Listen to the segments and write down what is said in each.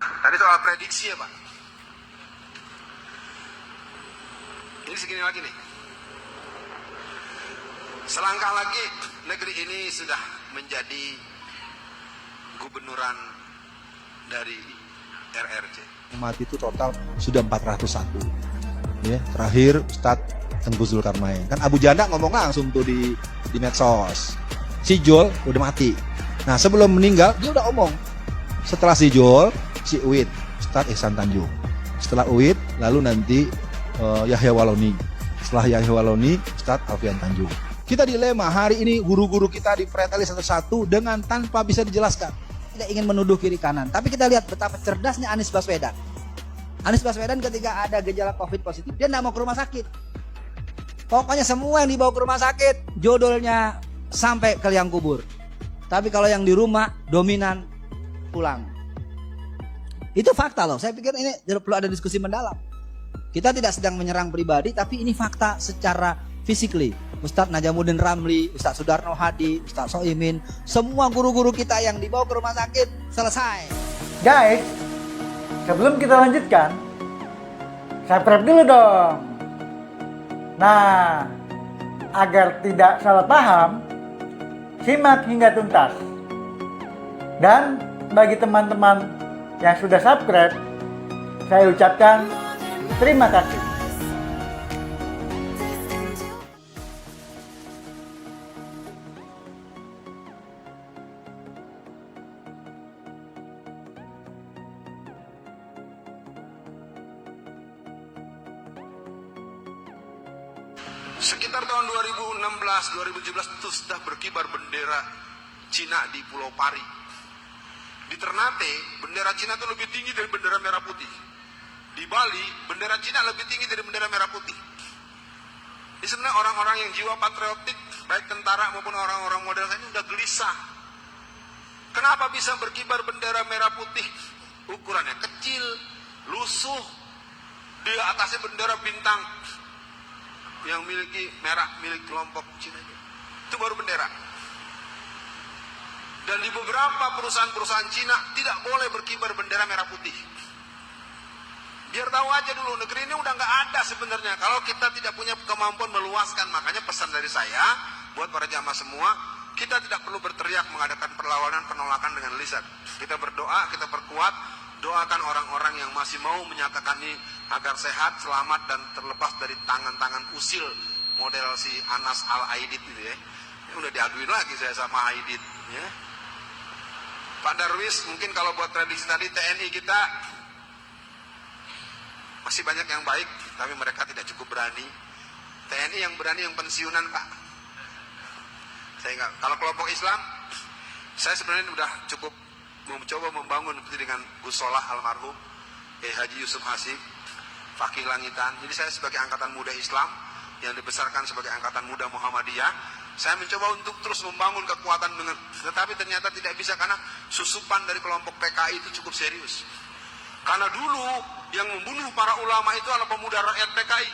Tadi soal prediksi ya Pak. Ini segini lagi nih. Selangkah lagi negeri ini sudah menjadi gubernuran dari RRC. Mati itu total sudah 401. Ya, terakhir Ustadz Tengku Zulkarnain. Kan Abu Janda ngomong langsung tuh di medsos. Si Jol udah mati. Nah, sebelum meninggal dia udah omong. Setelah si Jol, si Uwid, Ustadz Ihsan Tanjung. Setelah Uwid, lalu nanti Yahya Waloni. Setelah Yahya Waloni, Ustadz Alfian Tanjung. Kita dilema, hari ini guru-guru kita dipreteli satu-satu dengan tanpa bisa dijelaskan. Tidak ingin menuduh kiri kanan, tapi kita lihat betapa cerdasnya Anies Baswedan. Anies Baswedan ketika ada gejala COVID positif, dia tidak mau ke rumah sakit. Pokoknya semua yang dibawa ke rumah sakit, jodolnya sampai ke liang kubur. Tapi kalau yang di rumah, dominan pulang. Itu fakta loh, saya pikir ini perlu ada diskusi mendalam. Kita tidak sedang menyerang pribadi, tapi ini fakta secara physically. Ustadz Najamuddin Ramli, Ustadz Sudarno Hadi, Ustadz Soimin, semua guru-guru kita yang dibawa ke rumah sakit selesai. Guys, sebelum kita lanjutkan, subscribe dulu dong. Nah, agar tidak salah paham, simak hingga tuntas. Dan bagi teman-teman yang sudah subscribe, saya ucapkan terima kasih. Sekitar tahun 2016-2017 itu sudah berkibar bendera Cina di Pulau Pari. Di Ternate, bendera Cina itu lebih tinggi dari bendera merah putih. Di Bali, bendera Cina lebih tinggi dari bendera merah putih. Ini sebenarnya orang-orang yang jiwa patriotik, baik tentara maupun orang-orang model ini udah gelisah. Kenapa bisa berkibar bendera merah putih? Ukurannya kecil, lusuh, di atasnya bendera bintang yang miliki merah milik kelompok Cina itu baru bendera. Dan di beberapa perusahaan-perusahaan Cina tidak boleh berkibar bendera merah putih. Biar tahu aja dulu, negeri ini udah nggak ada sebenarnya kalau kita tidak punya kemampuan meluaskan. Makanya pesan dari saya buat para jamaah semua, kita tidak perlu berteriak mengadakan perlawanan penolakan dengan lisan. Kita berdoa, kita perkuat, doakan orang-orang yang masih mau menyatakan ini agar sehat, selamat, dan terlepas dari tangan-tangan usil model si Anas Al-Aidid itu ya. Ini udah diaduin lagi saya sama Aidid ya. Pak Darwis, mungkin kalau buat tradisi tadi TNI kita masih banyak yang baik, tapi mereka tidak cukup berani. TNI yang berani yang pensiunan Pak. Saya enggak. Kalau kelompok Islam, saya sebenarnya udah cukup mencoba membangun seperti dengan Gus Solah almarhum, Haji Yusuf Hasib, Fakih Langitan. Jadi saya sebagai angkatan muda Islam yang dibesarkan sebagai angkatan muda Muhammadiyah, saya mencoba untuk terus membangun kekuatan dengan, tetapi ternyata tidak bisa karena susupan dari kelompok PKI itu cukup serius. Karena dulu yang membunuh para ulama itu adalah pemuda rakyat PKI.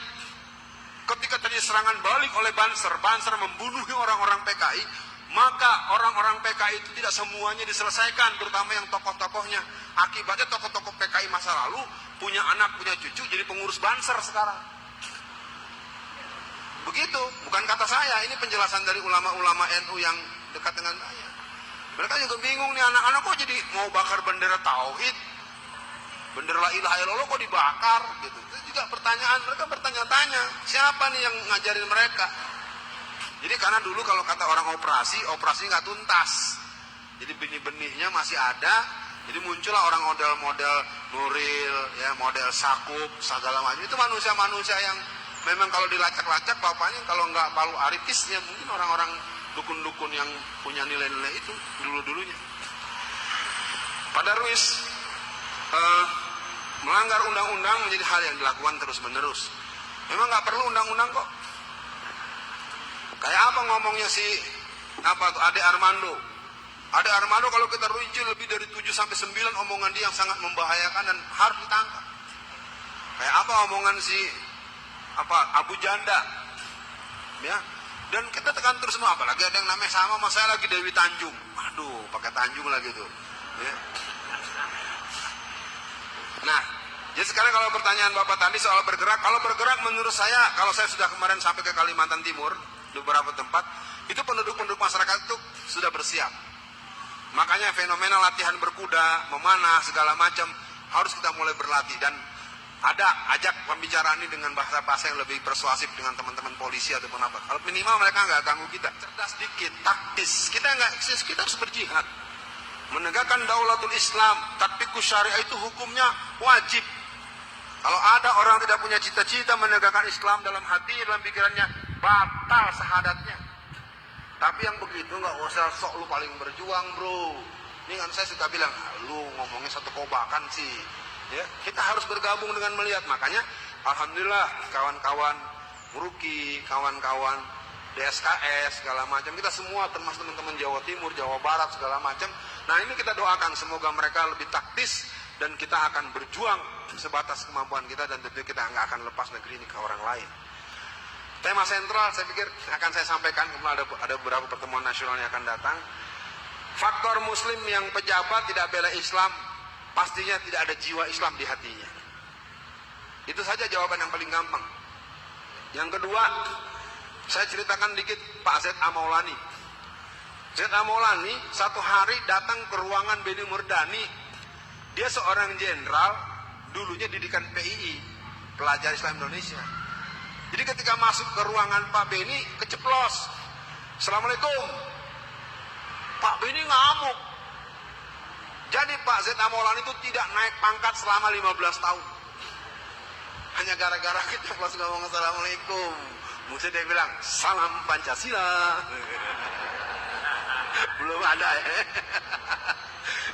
Ketika terjadi serangan balik oleh Banser membunuh orang-orang PKI, maka orang-orang PKI itu tidak semuanya diselesaikan, terutama yang tokoh-tokohnya. Akibatnya tokoh-tokoh PKI masa lalu punya anak, punya cucu, jadi pengurus Banser sekarang. Begitu, bukan kata saya, ini penjelasan dari ulama-ulama NU yang dekat dengan saya. Mereka juga bingung nih, anak-anak kok jadi mau bakar bendera tauhid, bendera la ilaha illallah kok dibakar gitu. Itu juga pertanyaan, mereka bertanya-tanya, siapa nih yang ngajarin mereka? Jadi karena dulu kalau kata orang operasi nggak tuntas. Jadi benih-benihnya masih ada. Jadi muncullah orang model Nuril, ya, model Sakup, segala macam. Itu manusia-manusia yang memang kalau dilacak-lacak bapaknya kalau nggak Palu Arifis ya mungkin orang-orang dukun-dukun yang punya nilai-nilai itu dulu-dulunya. Pak Darwis, melanggar undang-undang menjadi hal yang dilakukan terus-menerus. Memang nggak perlu undang-undang kok. Kayak apa ngomongnya si Ade Armando. Ade Armando kalau kita rinci lebih dari 7-9 omongan dia yang sangat membahayakan dan harus ditangkap. Kayak apa omongan si Abu Janda, ya. Dan kita tekan terus semua, apalagi ada yang namanya sama saya lagi Dewi Tanjung. Aduh, pakai Tanjung lagi tuh. Ya. Nah, jadi sekarang kalau pertanyaan Bapak tadi soal bergerak, kalau bergerak menurut saya, kalau saya sudah kemarin sampai ke Kalimantan Timur, di beberapa tempat, itu penduduk-penduduk masyarakat itu sudah bersiap. Makanya fenomena latihan berkuda, memanah, segala macam, harus kita mulai berlatih. Dan ada ajak pembicaraan ini dengan bahasa-bahasa yang lebih persuasif dengan teman-teman polisi ataupun apa. Kalau minimal mereka nggak ganggu kita. Cerdas dikit, taktis. Kita harus berjihad. Menegakkan daulatul Islam, tatbiqus syariah itu hukumnya wajib. Kalau ada orang tidak punya cita-cita menegakkan Islam dalam hati, dalam pikirannya, batal syahadatnya. Tapi yang begitu nggak usah sok lu paling berjuang, bro. Ini kan saya suka bilang, lu ngomongnya satu kobakan sih. Ya, kita harus bergabung dengan melihat. Makanya alhamdulillah kawan-kawan Muruki, kawan-kawan DSKS segala macam, kita semua termasuk teman-teman Jawa Timur, Jawa Barat segala macam. Nah, ini kita doakan semoga mereka lebih taktis dan kita akan berjuang sebatas kemampuan kita, dan tentu kita nggak akan lepas negeri ini ke orang lain. Tema sentral saya pikir akan saya sampaikan, kemudian ada beberapa pertemuan nasional yang akan datang. Faktor muslim yang pejabat tidak bela Islam, pastinya tidak ada jiwa Islam di hatinya. Itu saja jawaban yang paling gampang. Yang kedua, saya ceritakan dikit Pak Z.A. Maulani. Z.A. Maulani satu hari datang ke ruangan Beni Murdani. Dia seorang jenderal, dulunya didikan PII, Pelajar Islam Indonesia. Jadi ketika masuk ke ruangan Pak Beni, keceplos. Assalamualaikum. Pak Beni ngamuk. Jadi Pak Z.A. Maulani itu tidak naik pangkat selama 15 tahun. Hanya gara-gara kita pas ngomong Assalamualaikum. Mesti dia bilang, salam Pancasila. Belum ada ya.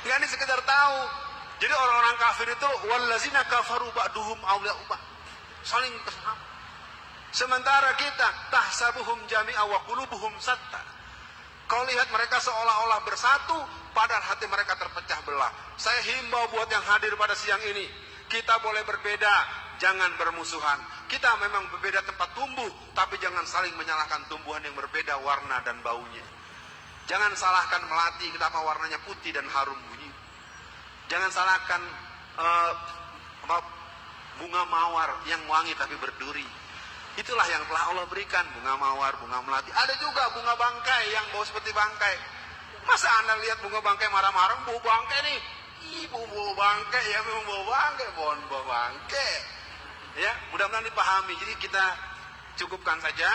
Nggak, ini sekedar tahu. Jadi orang-orang kafir itu, wallazina kafaru ba'duhum awliya'u ba'd. Saling bersama. Sementara kita, tahsabuhum jami'a wa qulubuhum satta. Kau lihat mereka seolah-olah bersatu, padahal hati mereka terpecah belah. Saya himbau buat yang hadir pada siang ini, kita boleh berbeda, jangan bermusuhan. Kita memang berbeda tempat tumbuh, tapi jangan saling menyalahkan tumbuhan yang berbeda warna dan baunya. Jangan salahkan melati, kenapa warnanya putih dan harum bunyi. Jangan salahkan bunga mawar yang wangi tapi berduri. Itulah yang telah Allah berikan, bunga mawar, bunga melati. Ada juga bunga bangkai yang bau seperti bangkai. Masa Anda lihat bunga bangkai marah-marah, bau bangkai nih? Bau bangkai, ya memang bau bangkai, bau bangkai. Ya, mudah-mudahan dipahami. Jadi kita cukupkan saja.